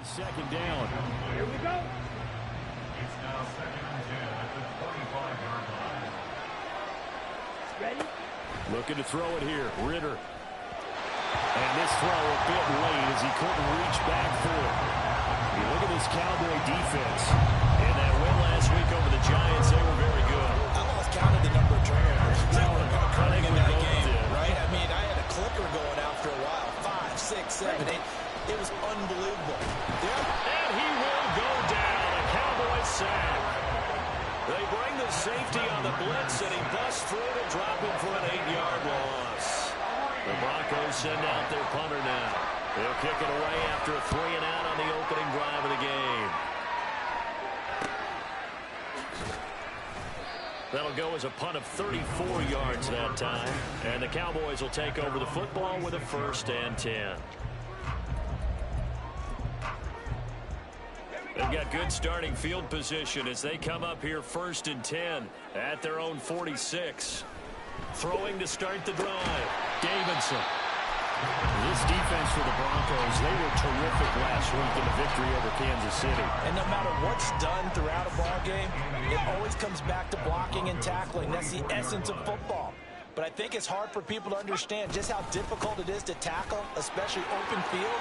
second down. Here we go. It's now 2nd and 10 at the 25-yard line. Ready? Looking to throw it here. Ritter. And this throw a bit late as he couldn't reach back for it. You look at this Cowboy defense. In that win last week over the Giants, they were very good. I lost count of the number of turnovers that were occurring in that game, right? I mean, I had a clicker going after a while. 5, 6, 7, 8. It was unbelievable. And he will go down. A Cowboy sack. They bring the safety on the blitz, and he busts through to drop him for an 8-yard loss. The Broncos send out their punter now. They'll kick it away after a 3-and-out on the opening drive of the game. That'll go as a punt of 34 yards that time. And the Cowboys will take over the football with a 1st and 10. They've got good starting field position as they come up here 1st and 10 at their own 46. Throwing to start the drive. Davidson. This defense for the Broncos, they were terrific last week in the victory over Kansas City. And no matter what's done throughout a ball game, it always comes back to blocking and tackling. That's the essence of football. But I think it's hard for people to understand just how difficult it is to tackle, especially open field.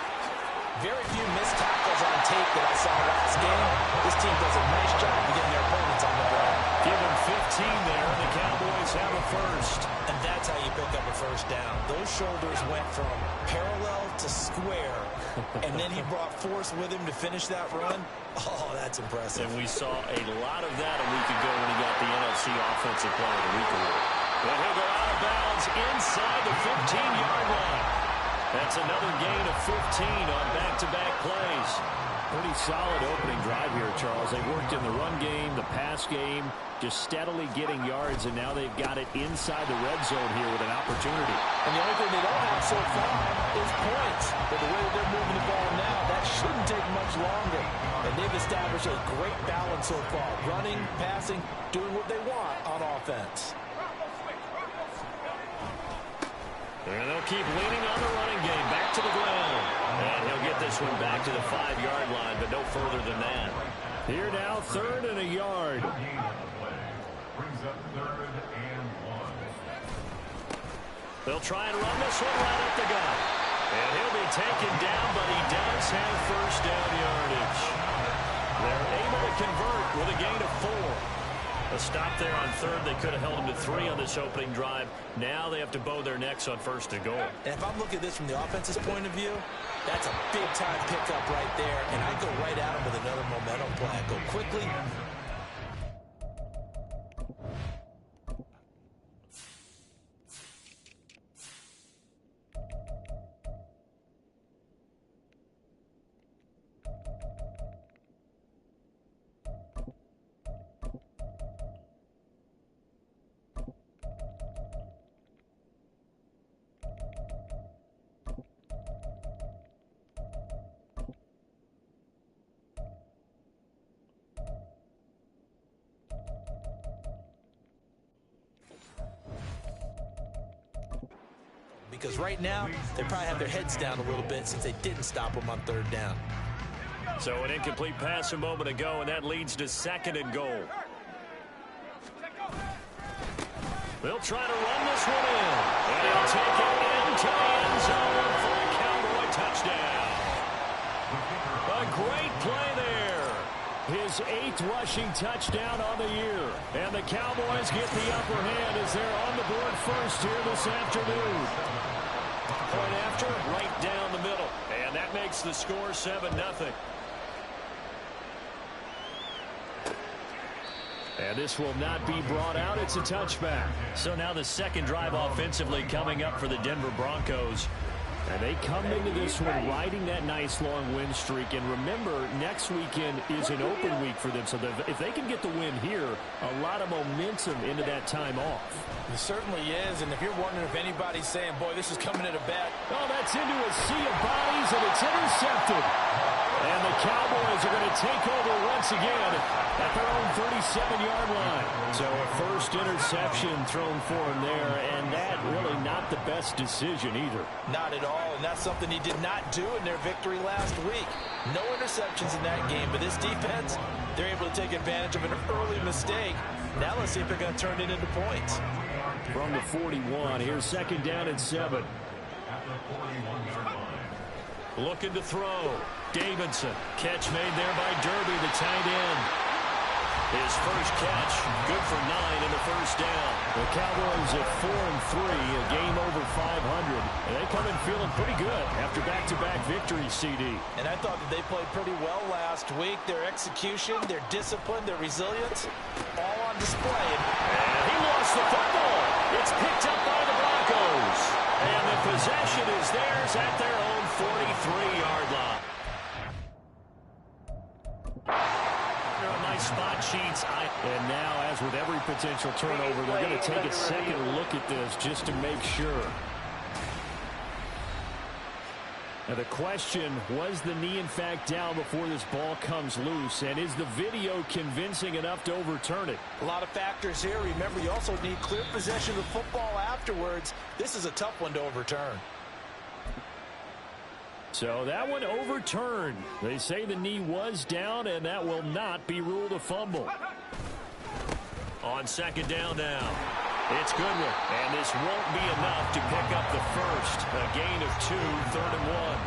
Very few missed tackles on tape that I saw last game. This team does a nice job of getting their opponents on the ground. Give them 15 there, and the Cowboys have a 1st. And that's how you pick up a 1st down. Those shoulders went from parallel to square, and then he brought force with him to finish that run. Oh, that's impressive. And we saw a lot of that a week ago when he got the NFC Offensive Player of the Week award. But he'll go out of bounds inside the 15-yard line. That's another gain of 15 on back-to-back plays. Pretty solid opening drive here, Charles. They worked in the run game, the pass game, just steadily getting yards, and now they've got it inside the red zone here with an opportunity. And the only thing they don't have so far is points. But the way that they're moving the ball now, that shouldn't take much longer. And they've established a great balance so far. Running, passing, doing what they want on offense. And they'll keep leaning on the running game. Back to the ground. And he'll get this one back to the 5-yard line, but no further than that. Here now, 3rd and a yard. Brings up 3rd and 1. They'll try and run this one right up the gut. And he'll be taken down, but he does have 1st down yardage. They're able to convert with a gain of 4. A stop there on 3rd. They could have held him to 3 on this opening drive. Now they have to bow their necks on 1st and goal. And if I'm looking at this from the offense's point of view, that's a big-time pickup right there. And I go right at him with another momentum play. I go quickly. Because right now, they probably have their heads down a little bit since they didn't stop them on 3rd down. So an incomplete pass a moment ago, and that leads to 2nd and goal. They'll try to run this one in. And he'll take it into the end zone for a Cowboy touchdown. A great play there. His 8th rushing touchdown on the year. And the Cowboys get the upper hand as they're on the board 1st here this afternoon. Point after, right down the middle. And that makes the score 7-0. And this will not be brought out. It's a touchback. So now the 2nd drive offensively coming up for the Denver Broncos. And they come into this one riding that nice long win streak. And remember, next weekend is an open week for them. So if they can get the win here, a lot of momentum into that time off. It certainly is. And if you're wondering if anybody's saying, boy, this is coming at a bet. Oh, that's into a sea of bodies, and it's intercepted. And the Cowboys are going to take over once again at their own 37-yard line. So a first interception thrown for him there, and that really not the best decision either. Not at all, and that's something he did not do in their victory last week. No interceptions in that game, but this defense, they're able to take advantage of an early mistake. Now let's see if they're going to turn it into points. From the 41, here's second down and 7. Looking to throw. Davidson. Catch made there by Derby, the tight end. His first catch, good for 9 in the first down. The Cowboys at 4-3, a game over 500. And they come in feeling pretty good after back-to-back victories, CD. And I thought that they played pretty well last week. Their execution, their discipline, their resilience, all on display. And he lost the football. It's picked up by the Broncos. And the possession is theirs at their own 43-yard line. On my spot sheets. And now, as with every potential turnover, they're going to take a second look at this just to make sure. Now the question, was the knee in fact down before this ball comes loose? And is the video convincing enough to overturn it? A lot of factors here. Remember, you also need clear possession of the football afterwards. This is a tough one to overturn. So that one overturned. They say the knee was down, and that will not be ruled a fumble. On second down now. It's Goodwin, and this won't be enough to pick up the first. A gain of 2, 3rd and 1.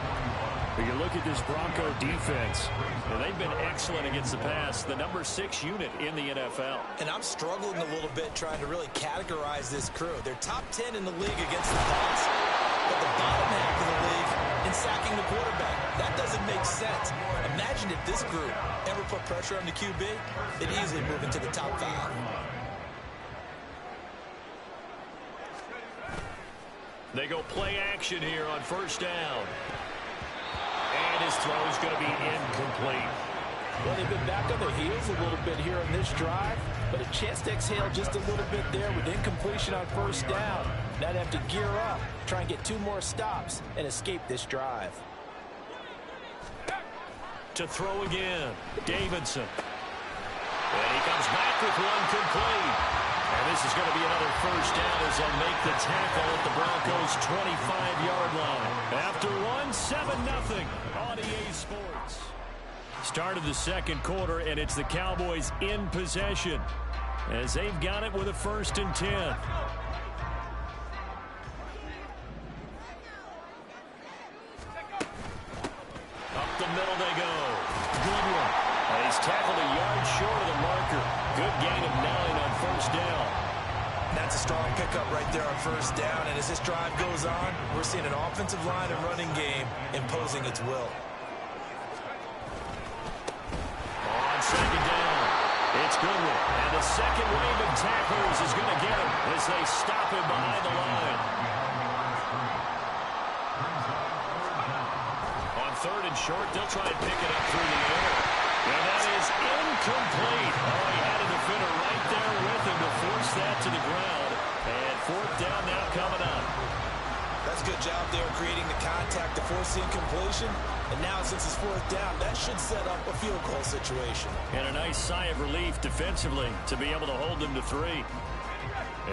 But you look at this Bronco defense, and they've been excellent against the pass, the number 6 unit in the NFL. And I'm struggling a little bit trying to really categorize this crew. They're top 10 in the league against the pass, but the bottom half of the league in sacking the quarterback. That doesn't make sense. Imagine if this group ever put pressure on the QB, they'd easily move into the top 5. They go play action here on first down. And his throw is going to be incomplete. Well, they've been back on their heels a little bit here on this drive, but a chance to exhale just a little bit there with incompletion on first down. Now they have to gear up, try and get 2 more stops, and escape this drive. To throw again, Davidson. And he comes back with one complete. And this is going to be another first down as they'll make the tackle at the Broncos' 25-yard line. After one, 7-0 on EA Sports. Start of the second quarter, and it's the Cowboys in possession as they've got it with a 1st and 10. Up the middle they go. Goodwin. And he's tackled a yard short of the marker. Good gain of 9 on first down. That's a strong pickup right there on first down, and as this drive goes on, we're seeing an offensive line and running game imposing its will. On second down, it's Goodwin, and the second wave of tacklers is going to get him as they stop him behind the line. On 3rd and short, they'll try and pick it up through the air. And that is incomplete. Oh, he had a defender right there with him to force that to the ground. And 4th down now coming up. That's a good job there creating the contact to force the incompletion. And now since it's 4th down, that should set up a field goal situation. And a nice sigh of relief defensively to be able to hold them to 3.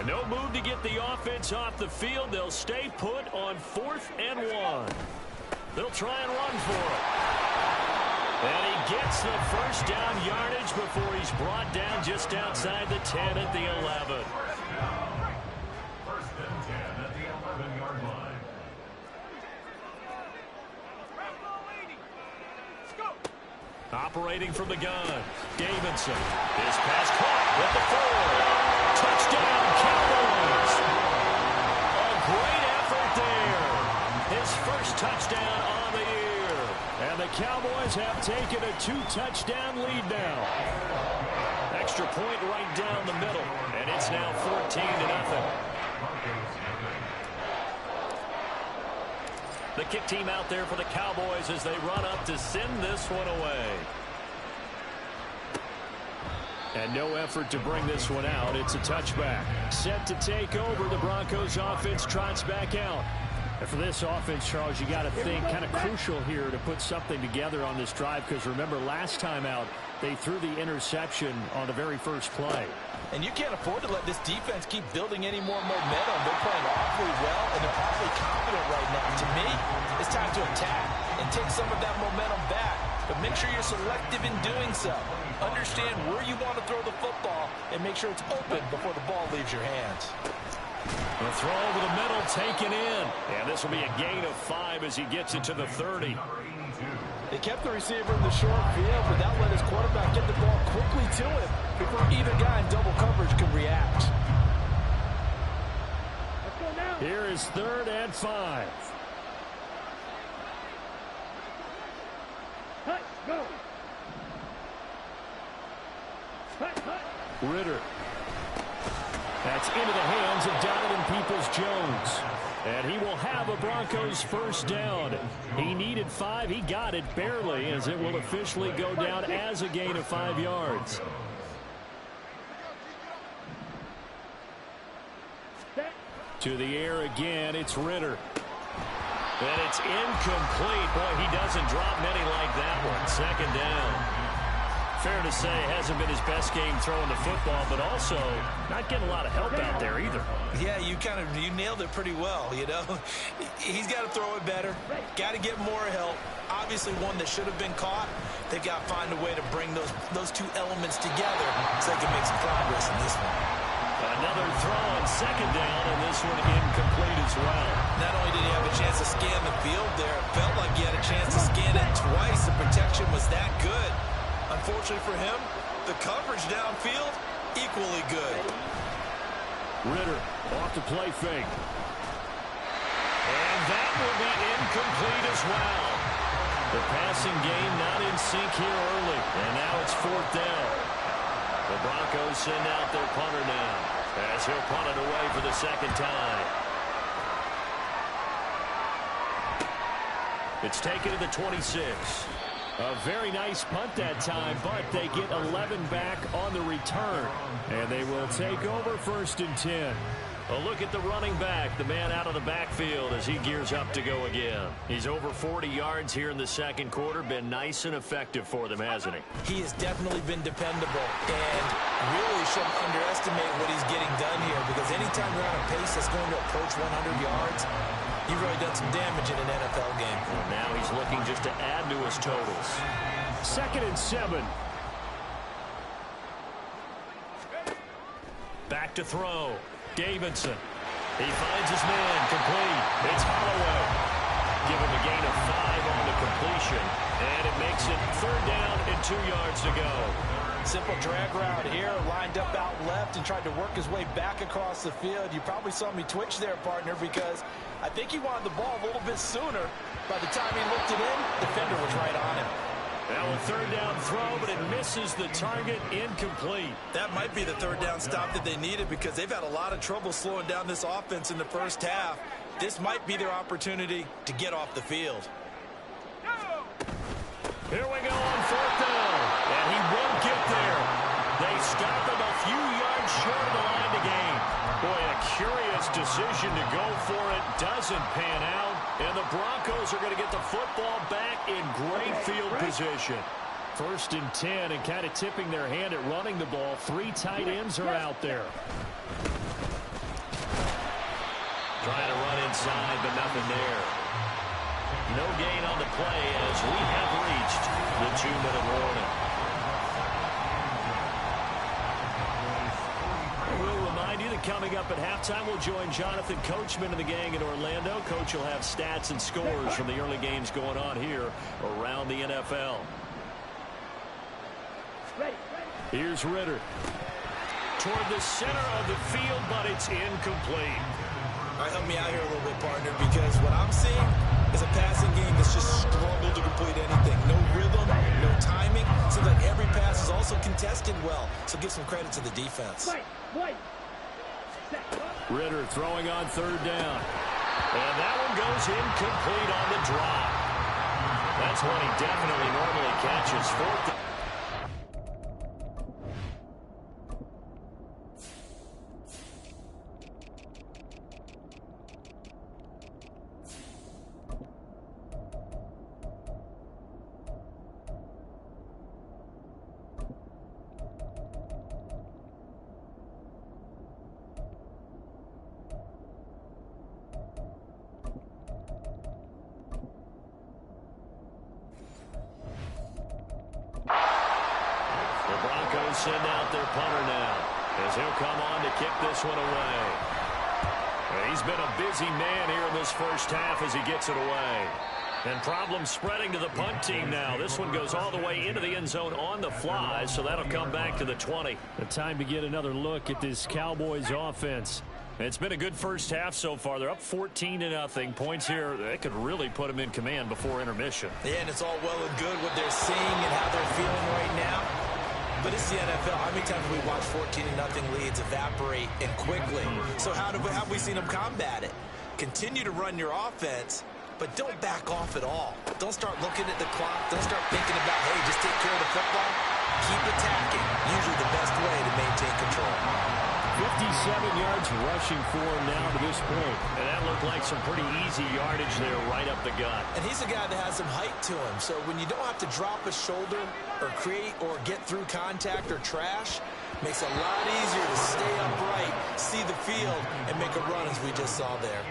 And no move to get the offense off the field. They'll stay put on 4th and 1. They'll try and run for it. And he gets the first down yardage before he's brought down just outside the 10 at the 11. 1st and 10 at the 11-yard line. Operating from the gun, Davidson. His pass caught with the 4. Touchdown, Cowboys. A great effort there. His first touchdown on the year. And the Cowboys have taken a 2-touchdown lead now. Extra point right down the middle. And it's now 14-0. The kick team out there for the Cowboys as they run up to send this one away. And no effort to bring this one out. It's a touchback. Set to take over. The Broncos offense trots back out. And for this offense, Charles, you got to think kind of crucial here to put something together on this drive, because remember last time out they threw the interception on the very first play. And you can't afford to let this defense keep building any more momentum. They're playing awfully well, and they're awfully confident right now. To me, it's time to attack and take some of that momentum back. But make sure you're selective in doing so. Understand where you want to throw the football and make sure it's open before the ball leaves your hands. The throw over the middle taken in. And this will be a gain of 5 as he gets it to the 30. They kept the receiver in the short field, but that let his quarterback get the ball quickly to him before either guy in double coverage could react. Let's go now. Here is 3rd and 5. Hut, go. Hut, hut. Ritter. That's into the hands of Donovan Peoples-Jones. And he will have a Broncos first down. He needed 5. He got it barely, as it will officially go down as a gain of 5 yards. To the air again, it's Ritter. And it's incomplete. Boy, he doesn't drop many like that one. 2nd down. Fair to say, hasn't been his best game throwing the football, but also not getting a lot of help out there either. Yeah, you nailed it pretty well, you know. He's got to throw it better, got to get more help. Obviously one that should have been caught. They've got to find a way to bring those two elements together so they can make some progress in this one. Another throw on 2nd down, and this one incomplete as well. Not only did he have a chance to scan the field there, it felt like he had a chance to scan it twice. The protection was that good. Unfortunately for him, the coverage downfield, equally good. Ritter off the play fake. And that will be incomplete as well. The passing game not in sync here early. And now it's 4th down. The Broncos send out their punter now, as he'll punt it away for the 2nd time. It's taken to the 26. A very nice punt that time, but they get 11 back on the return. And they will take over 1st and 10. A look at the running back, the man out of the backfield as he gears up to go again. He's over 40 yards here in the 2nd quarter. Been nice and effective for them, hasn't he? He has definitely been dependable, and really shouldn't underestimate what he's getting done here, because anytime you're on a pace that's going to approach 100 yards, you've really done some damage in an NFL game. Well, now he's looking just to add to his totals. 2nd and 7. Back to throw. Davidson. He finds his man. Complete. It's Holloway. Give him a gain of 5 on the completion. And it makes it 3rd down and 2 yards to go. Simple drag route here, lined up out left and tried to work his way back across the field. You probably saw me twitch there, partner, because I think he wanted the ball a little bit sooner. By the time he looked it in, the defender was right on him. Now a 3rd down throw, but it misses the target. Incomplete. That might be the 3rd down stop that they needed, because they've had a lot of trouble slowing down this offense in the first half. This might be their opportunity to get off the field. Here we go on 4th down. And he won't get there. They stop him a few yards short of the line to gain. Boy, a curious decision to go for it. Doesn't pan out. And the Broncos are going to get the football back in great field position. 1st and 10, and kind of tipping their hand at running the ball. 3 tight ends are out there. Trying to run inside, but nothing there. No gain on the play as we have reached the 2-minute warning. We'll remind you that coming up at halftime, we'll join Jonathan Coachman and the gang in Orlando. Coach will have stats and scores from the early games going on here around the NFL. Here's Ritter. Toward the center of the field, but it's incomplete. All right, help me out here a little bit, partner, because what I'm seeing is a passing game that's just struggled to complete anything. No rhythm, no timing. Seems like every pass is also contested well, so give some credit to the defense. Ritter throwing on 3rd down. And that one goes incomplete on the drop. That's one he definitely normally catches. 4th down. Broncos send out their punter now as he'll come on to kick this one away. He's been a busy man here in this first half as he gets it away. And problems spreading to the punt team now. This one goes all the way into the end zone on the fly, so that'll come back to the 20. The time to get another look at this Cowboys offense. It's been a good first half so far. They're up 14-0. Points here, they could really put them in command before intermission. Yeah, and it's all well and good what they're seeing and how they're feeling right now. But it's the NFL. How many times have we watched 14-0 leads evaporate and quickly? So how have we seen them combat it? Continue to run your offense, but don't back off at all. Don't start looking at the clock. Don't start thinking about, hey, just take care of the football. Keep attacking. Usually the best way to maintain control. 57 yards rushing for him now to this point. And that looked like some pretty easy yardage there right up the gut. And he's a guy that has some height to him. So when you don't have to drop a shoulder or create or get through contact or trash, makes it a lot easier to stay upright, see the field, and make a run as we just saw there.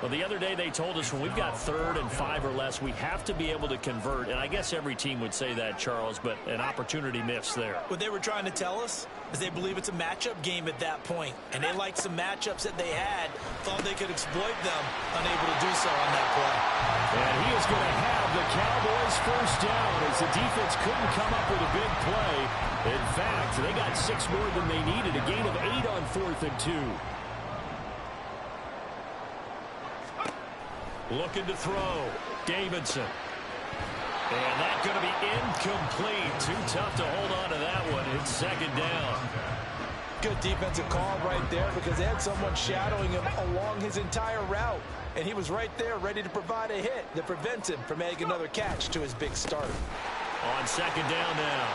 Well, the other day they told us when we've got 3rd and 5 or less, we have to be able to convert. And I guess every team would say that, Charles, but an opportunity missed there. What they were trying to tell us is they believe it's a matchup game at that point. And they liked some matchups that they had, thought they could exploit them, unable to do so on that play. And he is going to have the Cowboys first down as the defense couldn't come up with a big play. In fact, they got 6 more than they needed, a gain of 8 on 4th and 2. Looking to throw. Davidson. And that's going to be incomplete. Too tough to hold on to that one. It's 2nd down. Good defensive call right there because they had someone shadowing him along his entire route. And he was right there ready to provide a hit that prevents him from making another catch to his big start. On 2nd down now.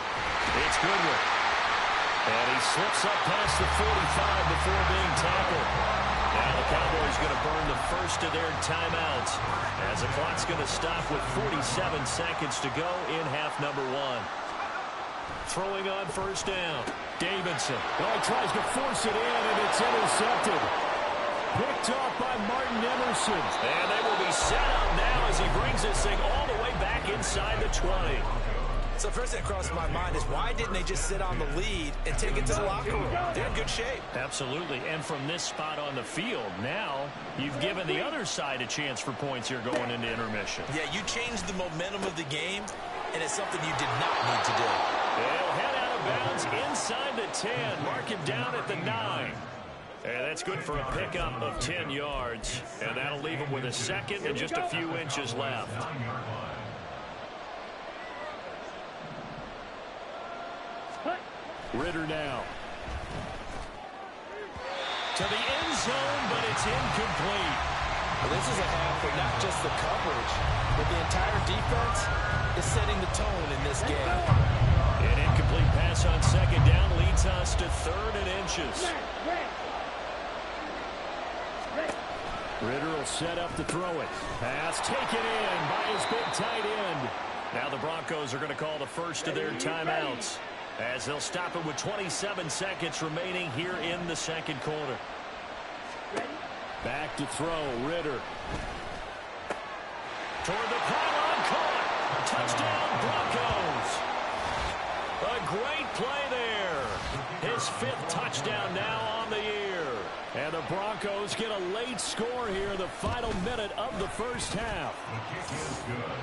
It's Goodwin. And he slips up past the 45 before being tackled. Now the Cowboys going to burn the first of their timeouts as the clock's going to stop with 47 seconds to go in half number 1. Throwing on 1st down. Davidson. Well, he tries to force it in, and it's intercepted. Picked off by Martin Emerson. And they will be set up now as he brings this thing all the way back inside the 20. So first thing that crosses my mind is why didn't they just sit on the lead and take it to the locker room? They're in good shape. Absolutely. And from this spot on the field, now you've given the other side a chance for points here going into intermission. Yeah, you changed the momentum of the game, and it's something you did not need to do. They'll head out of bounds inside the 10. Mark him down at the 9. And that's good for a pickup of 10 yards. And that'll leave him with a 2nd and just a few inches left. Ritter now. To the end zone, but it's incomplete. Well, this is a half where not just the coverage, but the entire defense is setting the tone in this game. An incomplete pass on 2nd down leads us to 3rd and inches. Ritter will set up to throw it. Pass taken in by his big tight end. Now the Broncos are going to call the first of their timeouts as they'll stop it with 27 seconds remaining here in the 2nd quarter. Back to throw, Ritter. Toward the pylon, caught. Touchdown, Broncos. A great play there. His 5th touchdown now on the year. And the Broncos get a late score here in the final minute of the first half.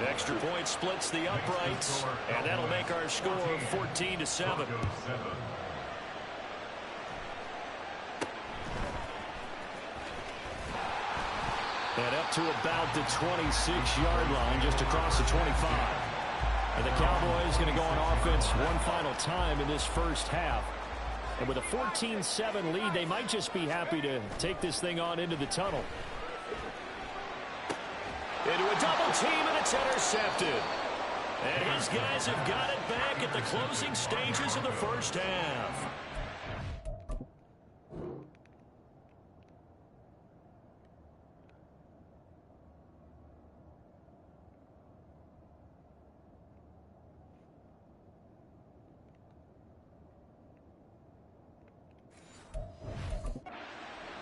Extra point splits the uprights, and that'll make our score 14-7. And up to about the 26-yard line, just across the 25. And the Cowboys going to go on offense one final time in this first half. And with a 14-7 lead, they might just be happy to take this thing on into the tunnel. Into a double team, and it's intercepted. And his guys have got it back at the closing stages of the first half.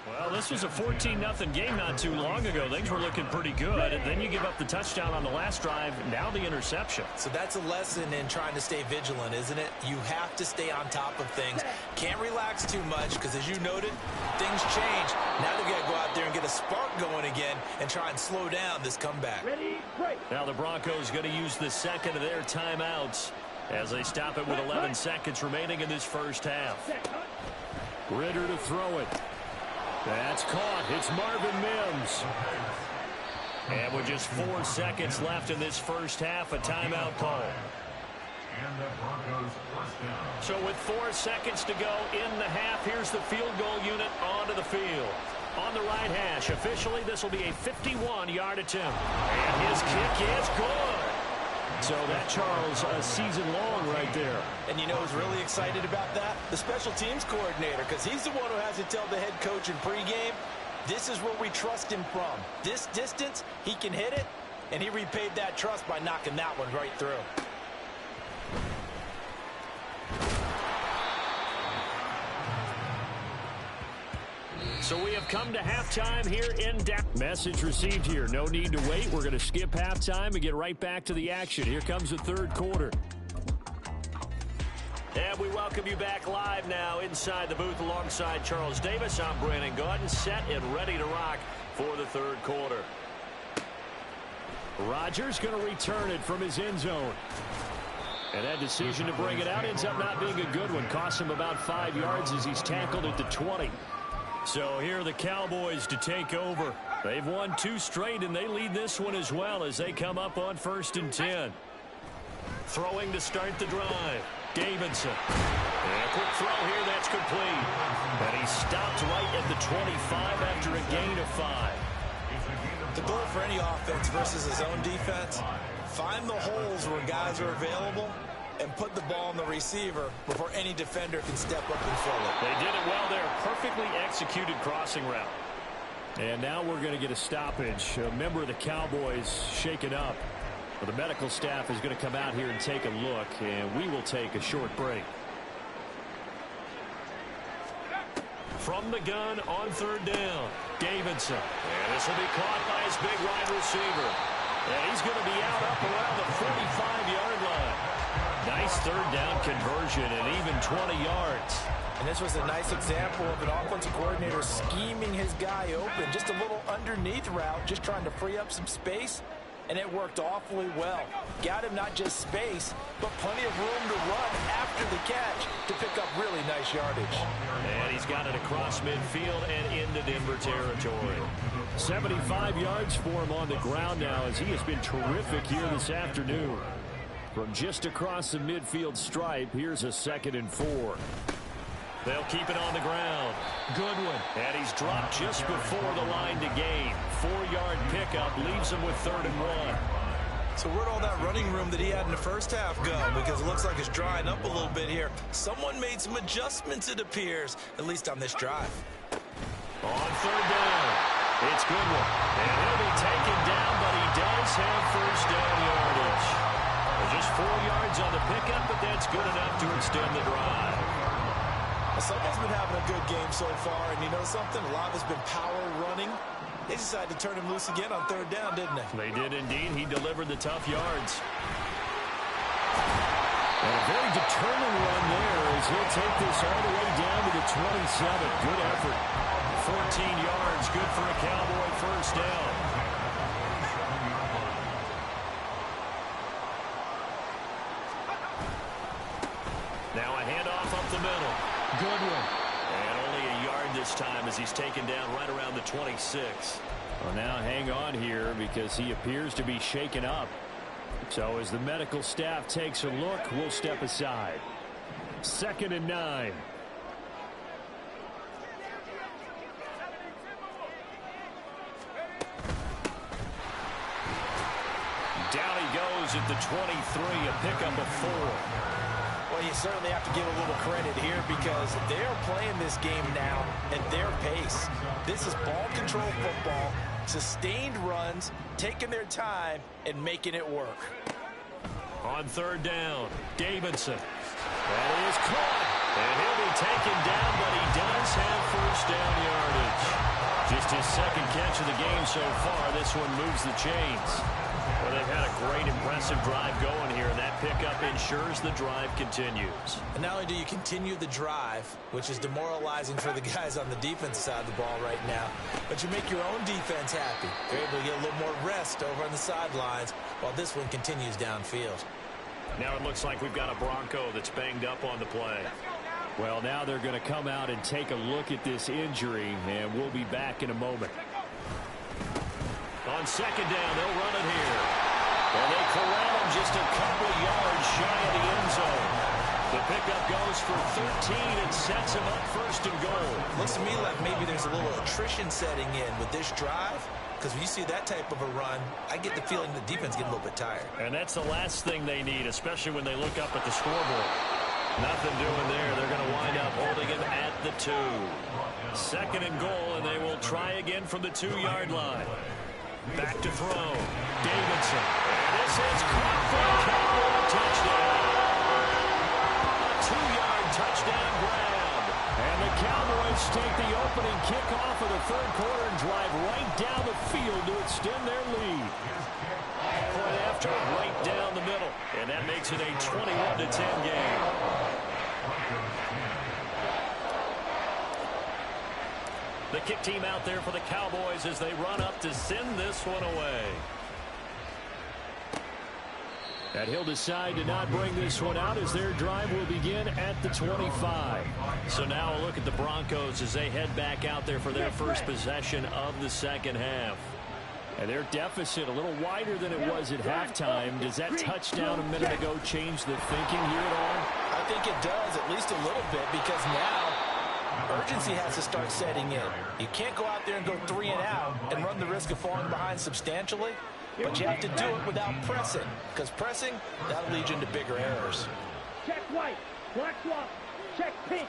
Well, this was a 14-0 game not too long ago. Things were looking pretty good. And then you give up the touchdown on the last drive. Now the interception. So that's a lesson in trying to stay vigilant, isn't it? You have to stay on top of things. Can't relax too much because, as you noted, things change. Now they've got to go out there and get a spark going again and try and slow down this comeback. Ready, break. Now the Broncos going to use the second of their timeouts as they stop it with 11 seconds remaining in this first half. Ritter to throw it. That's caught. It's Marvin Mims. And with just 4 seconds left in this first half, a timeout call. And the Broncos first down. So with 4 seconds to go in the half, here's the field goal unit onto the field. On the right hash, officially this will be a 51-yard attempt. And his kick is good. So that, Charles, a season long right there. And you know who's really excited about that? The special teams coordinator, because he's the one who has to tell the head coach in pregame, this is where we trust him from. This distance, he can hit it, and he repaid that trust by knocking that one right through. So we have come to halftime here in Dallas. Message received here. No need to wait. We're going to skip halftime and get right back to the action. Here comes the third quarter. And we welcome you back live now inside the booth alongside Charles Davis. I'm Brandon Gaudin, set and ready to rock for the third quarter. Rodgers going to return it from his end zone. And that decision to bring it out ends up not being a good one. Costs him about 5 yards as he's tackled at the 20. So here are the Cowboys to take over. They've won 2 straight, and they lead this one as well as they come up on 1st and 10. Throwing to start the drive. Davidson. And a quick throw here, that's complete. And he stopped right at the 25 after a gain of 5. The goal for any offense versus his own defense, find the holes where guys are available and put the ball on the receiver before any defender can step up and fill it. They did it well there. Perfectly executed crossing route. And now we're going to get a stoppage. A member of the Cowboys shaken up. Well, the medical staff is going to come out here and take a look, and we will take a short break. From the gun on 3rd down, Davidson. And this will be caught by his big wide receiver. And he's going to be out up around the 45-yard line. Nice 3rd down conversion and even 20 yards. And this was a nice example of an offensive coordinator scheming his guy open. Just a little underneath route, just trying to free up some space. And it worked awfully well. Got him not just space, but plenty of room to run after the catch to pick up really nice yardage. And he's got it across midfield and into Denver territory. 75 yards for him on the ground now as he has been terrific here this afternoon. From just across the midfield stripe, here's a 2nd and 4. They'll keep it on the ground. Goodwin. And he's dropped just before the line to gain. 4-yard pickup leaves him with 3rd and 1. So where'd all that running room that he had in the first half go? Because it looks like it's drying up a little bit here. Someone made some adjustments, it appears, at least on this drive. On 3rd down, it's Goodwin. And he'll be taken down, but he does have 1st down yardage. Just 4 yards on the pickup, but that's good enough to extend the drive. Someone's been having a good game so far, and you know something? A lot of it's been power running. They decided to turn him loose again on 3rd down, didn't they? They did indeed. He delivered the tough yards. And a very determined run there as he'll take this all the way down to the 27. Good effort. 14 yards, good for a Cowboy 1st down. Now a handoff up the middle. Goodwin. And only a yard this time as he's taken down right around the 26. Well, now hang on here because he appears to be shaken up. So as the medical staff takes a look, we'll step aside. 2nd and 9. Down he goes at the 23, a pickup of 4. Well, you certainly have to give a little credit here because they're playing this game now at their pace. This is ball control football, sustained runs, taking their time, and making it work. On 3rd down, Davidson. That is caught. And he'll be taken down, but he does have 1st down yardage. Just his second catch of the game so far. This one moves the chains. Well, they've had a great, impressive drive going here, and that pickup ensures the drive continues. And not only do you continue the drive, which is demoralizing for the guys on the defensive side of the ball right now, but you make your own defense happy. They're able to get a little more rest over on the sidelines while this one continues downfield. Now it looks like we've got a Bronco that's banged up on the play. Well, now they're going to come out and take a look at this injury, and we'll be back in a moment. On second down, they'll run it here. And they corral him just a couple of yards shy of the end zone. The pickup goes for 13 and sets him up first and goal. Looks to me like maybe there's a little attrition setting in with this drive, because when you see that type of a run, I get the feeling the defense gets a little bit tired. And that's the last thing they need, especially when they look up at the scoreboard. Nothing doing there. They're going to wind up holding him at the 2. Second and goal, and they will try again from the 2-yard line. Back to throw. Davidson. And this is caught for a Cowboy touchdown. A 2-yard touchdown grab. And the Cowboys take the opening kickoff of the third quarter and drive right down the field to extend their lead. Point after, right down the middle. And that makes it a 21-10 game. The kick team out there for the Cowboys as they run up to send this one away. And he'll decide to not bring this one out as their drive will begin at the 25. So now a look at the Broncos as they head back out there for their first possession of the second half. And their deficit a little wider than it was at halftime. Does that touchdown a minute ago change the thinking here at all? I think it does, at least a little bit, because now urgency has to start setting in. You can't go out there and go 3 and out and run the risk of falling behind substantially, but you have to do it without pressing, because pressing, that'll lead you into bigger errors. Check white, black swap, check pink.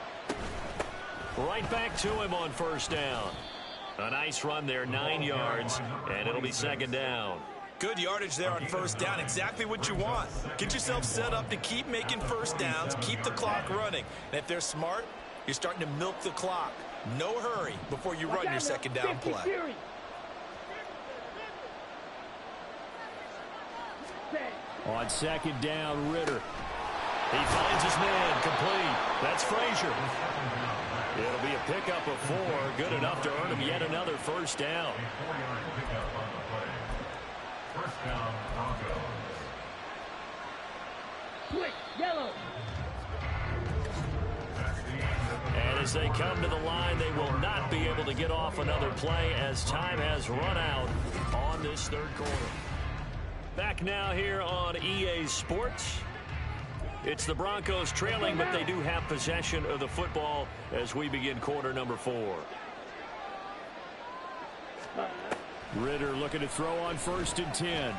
Right back to him on first down. A nice run there, 9 yards, and it'll be second down. Good yardage there on first down, exactly what you want. Get yourself set up to keep making first downs, keep the clock running. And if they're smart, you're starting to milk the clock. No hurry before you run your second down play. On second down, Ritter. He finds his man, complete. That's Frazier. It'll be a pickup of 4, good enough to earn him yet another first down. First down, Broncos. Quick, yellow. And as they come to the line, they will not be able to get off another play as time has run out on this third quarter. Back now here on EA Sports. It's the Broncos trailing, but they do have possession of the football as we begin quarter number 4. Ritter looking to throw on first and 10.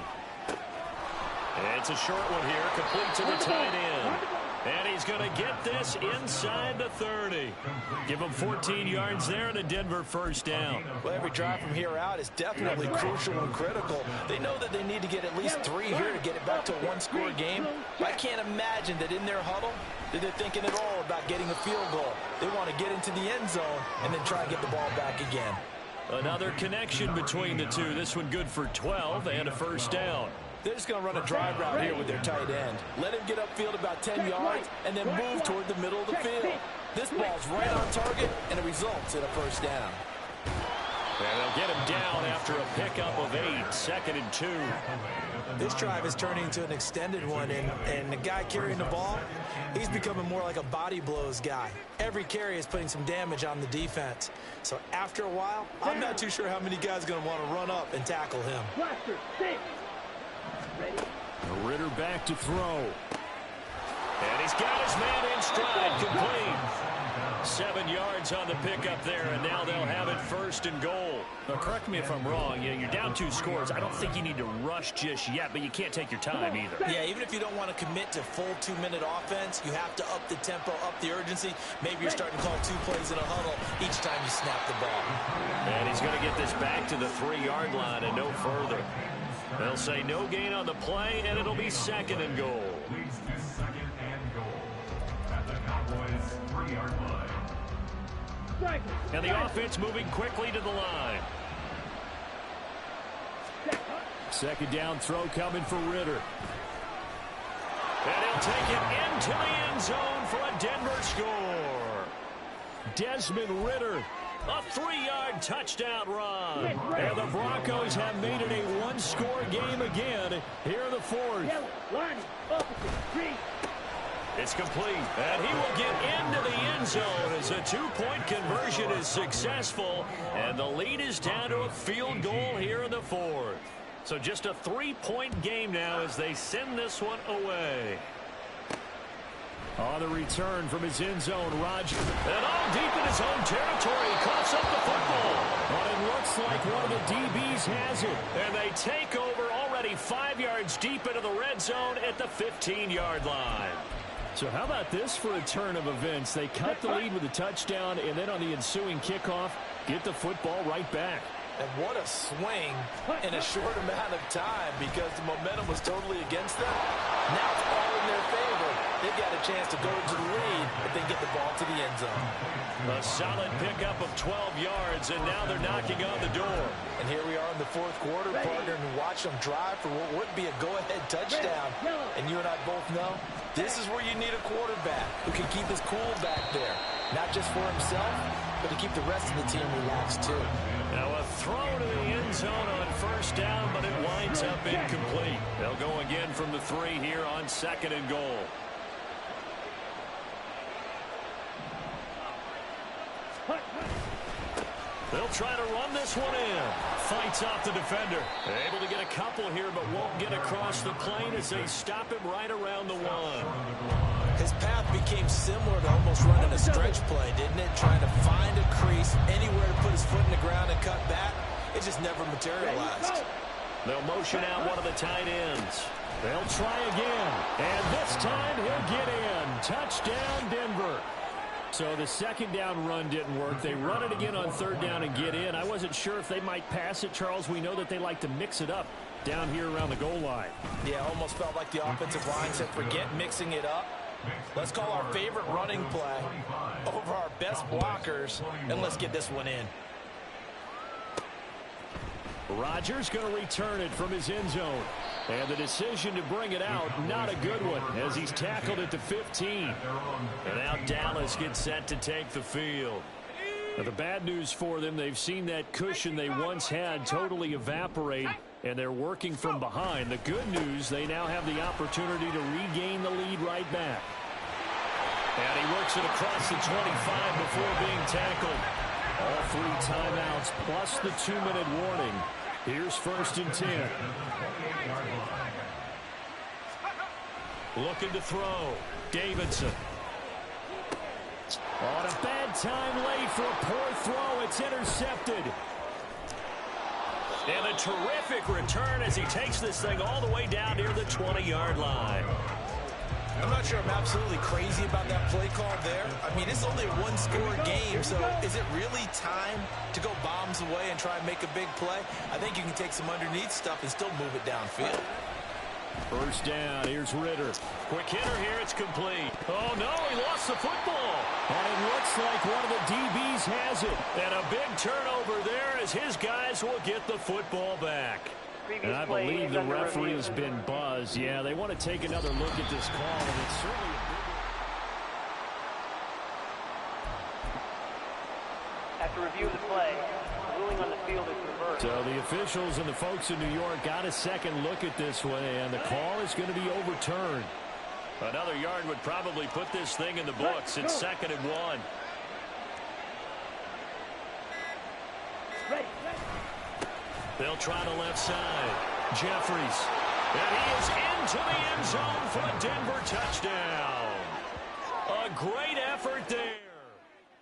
And it's a short one here, complete to the tight end. And he's going to get this inside the 30. Give him 14 yards there and a Denver first down. Well, every drive from here out is definitely crucial and critical. They know that they need to get at least 3 here to get it back to a 1-score game. But I can't imagine that in their huddle that they're thinking at all about getting a field goal. They want to get into the end zone and then try and get the ball back again. Another connection between the two. This one good for 12 and a first down. They're just going to run a drive route here with their tight end. Let him get upfield about 10 yards and then move toward the middle of the field. This ball's right on target, and it results in a first down. And they'll get him down after a pickup of 8, second and 2. This drive is turning into an extended one, and the guy carrying the ball, he's becoming more like a body blows guy. Every carry is putting some damage on the defense. So after a while, I'm not too sure how many guys are going to want to run up and tackle him. Blaster, 6. Ready. Ritter back to throw. And he's got his man in stride, complete. 7 yards on the pickup there, and now they'll have it first and goal. Now, correct me if I'm wrong. You're down 2 scores. I don't think you need to rush just yet, but you can't take your time either. Yeah, even if you don't want to commit to full 2-minute offense, you have to up the tempo, up the urgency. Maybe you're starting to call 2 plays in a huddle each time you snap the ball. And he's going to get this back to the 3-yard line and no further. They'll say no gain on the play, and it'll be second and goal. Leads to second and goal at the Cowboys' 3-yard line. And the offense moving quickly to the line. Second down throw coming for Ritter. And he'll take it into the end zone for a Denver score. Desmond Ritter, a 3-yard touchdown run. And the Broncos have made it a one-score game again here in the fourth. It's complete, and he will get into the end zone as a two-point conversion is successful, and the lead is down to a field goal here in the fourth. So just a 3-point game now as they send this one away. On the return from his end zone, Rodgers. And all deep in his own territory, he coughs up the football. But it looks like one of the DBs has it. And they take over already 5 yards deep into the red zone at the 15-yard line. So how about this for a turn of events? They cut the lead with a touchdown, and then on the ensuing kickoff, get the football right back. And what a swing in a short amount of time because the momentum was totally against them. Now it's all in their favor. They've got a chance to go to the lead if they get the ball to the end zone. A solid pickup of 12 yards, and now they're knocking on the door. And here we are in the fourth quarter, partner, and watch them drive for what would be a go-ahead touchdown. And you and I both know this is where you need a quarterback who can keep his cool back there. Not just for himself, but to keep the rest of the team relaxed too. Now a throw to the end zone on first down, but it winds up incomplete. They'll go again from the 3 here on 2nd and goal. They'll try to run this one in. Fights off the defender. Able to get a couple here, but won't get across the plane as they stop him right around the 1. His path became similar to almost running a stretch play, didn't it? Trying to find a crease, anywhere to put his foot in the ground and cut back. It just never materialized. They'll motion out one of the tight ends. They'll try again. And this time he'll get in. Touchdown, Denver. So the second down run didn't work. They run it again on 3rd down and get in. I wasn't sure if they might pass it, Charles. We know that they like to mix it up down here around the goal line. Yeah, almost felt like the offensive line said, forget mixing it up. Let's call our favorite running play over our best blockers, and let's get this one in. Rodgers going to return it from his end zone. And the decision to bring it out, not a good one, as he's tackled at the 15. And now Dallas gets set to take the field. Now the bad news for them, they've seen that cushion they once had totally evaporate, and they're working from behind. The good news, they now have the opportunity to regain the lead right back. And he works it across the 25 before being tackled. All 3 timeouts plus the 2-minute warning. Here's 1st and 10. Looking to throw. Davidson. On a bad time late for a poor throw. It's intercepted. And a terrific return as he takes this thing all the way down near the 20-yard line. I'm not sure I'm absolutely crazy about that play call there. I mean, it's only a one-score game, so is it really time to go bombs away and try and make a big play? I think you can take some underneath stuff and still move it downfield. First down, here's Ritter. Quick hitter here, it's complete. Oh, no, he lost the football. And it looks like one of the DBs has it. And a big turnover there as his guys will get the football back. And I believe the referee has been buzzed. Yeah, they want to take another look at this call, and it's certainly a big... After review of the play, ruling on the field is reversed. So the officials and the folks in New York got a second look at this one, and the call is going to be overturned. Another yard would probably put this thing in the books. It's 2nd and 1. They'll try the left side. Jeffries. And he is into the end zone for a Denver touchdown. A great effort there.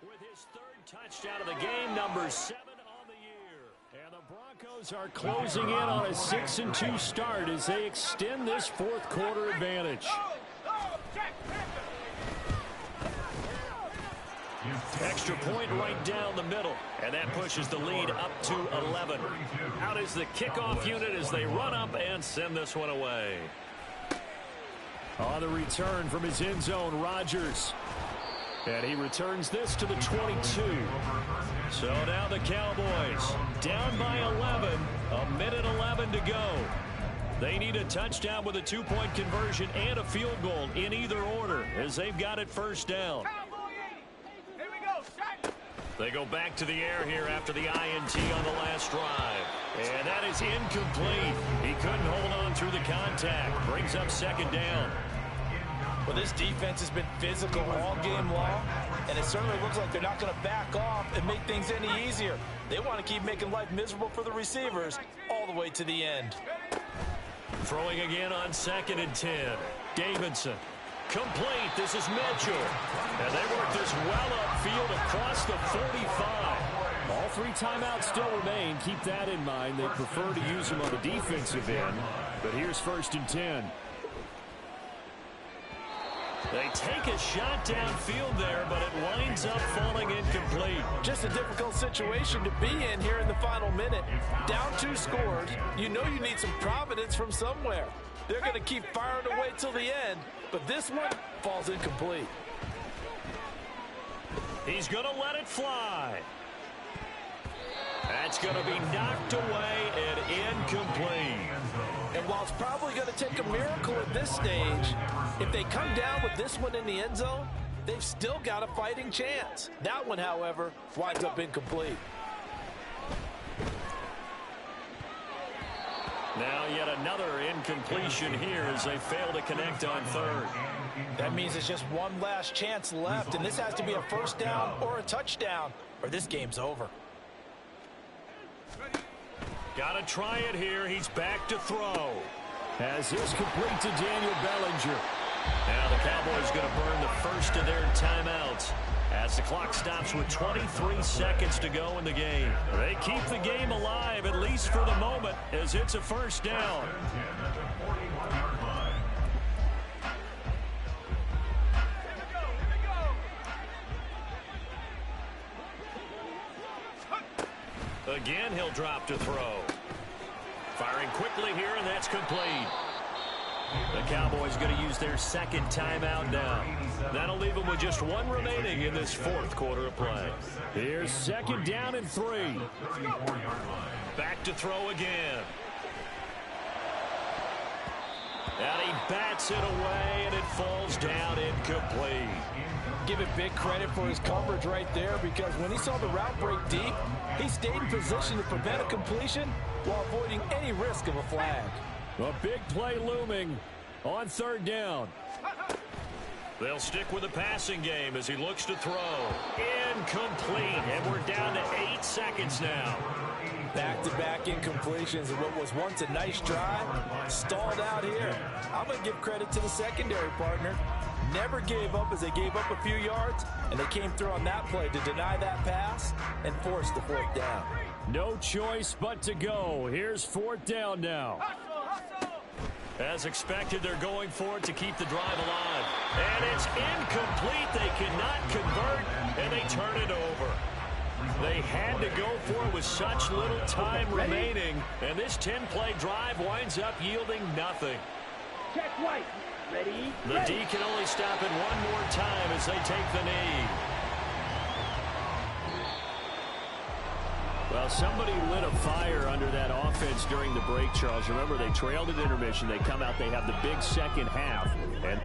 With his 3rd touchdown of the game, number 7 on the year. And the Broncos are closing in on a 6-2 start as they extend this 4th quarter advantage. Extra point right down the middle, and that pushes the lead up to 11. Out is the kickoff unit as they run up and send this one away. On the return from his end zone, Rodgers. And he returns this to the 22. So now the Cowboys down by 11. A minute 11 to go. They need a touchdown with a two-point conversion and a field goal in either order as they've got it first down. They go back to the air here after the INT on the last drive. And that is incomplete. He couldn't hold on through the contact. Brings up second down. Well, this defense has been physical all game long, and it certainly looks like they're not going to back off and make things any easier. They want to keep making life miserable for the receivers all the way to the end. Throwing again on 2nd and 10. Davidson. Complete. This is Mitchell. And they work this well upfield across the 45. All 3 timeouts still remain. Keep that in mind. They prefer to use them on the defensive end. But here's 1st and 10. They take a shot downfield there, but it winds up falling incomplete. Just a difficult situation to be in here in the final minute. Down 2 scores. You know you need some providence from somewhere. They're going to keep firing away till the end, but this one falls incomplete. He's going to let it fly. That's going to be knocked away and incomplete. And while it's probably going to take a miracle at this stage, if they come down with this one in the end zone, they've still got a fighting chance. That one, however, winds up incomplete. Now yet another incompletion here as they fail to connect on 3rd. That means it's just one last chance left, and this has to be a first down or a touchdown, or this game's over. Got to try it here. He's back to throw. As this complete to Daniel Bellinger. Now the Cowboys going to burn the first of their timeouts as the clock stops with 23 seconds to go in the game. They keep the game alive, at least for the moment, as it's a first down. Again, he'll drop to throw. Firing quickly here, and that's complete. The Cowboys going to use their 2nd timeout now. That'll leave them with just 1 remaining in this 4th quarter of play. Here's 2nd down and 3. Back to throw again. And he bats it away, and it falls down incomplete. Give it big credit for his coverage right there, because when he saw the route break deep, he stayed in position to prevent a completion while avoiding any risk of a flag. A big play looming on 3rd down. They'll stick with the passing game as he looks to throw. Incomplete, and we're down to 8 seconds now. Back-to-back incompletions of what was once a nice drive, stalled out here. I'm going to give credit to the secondary partner. Never gave up as they gave up a few yards, and they came through on that play to deny that pass and force the 4th down. No choice but to go. Here's 4th down now. As expected, they're going for it to keep the drive alive. And it's incomplete. They cannot convert, and they turn it over. They had to go for it with such little time remaining, and this 10-play drive winds up yielding nothing. Check right. Ready? The D can only stop it one more time as they take the knee. Well, somebody lit a fire under that offense during the break, Charles. Remember, they trailed at intermission. They come out, they have the big second half, and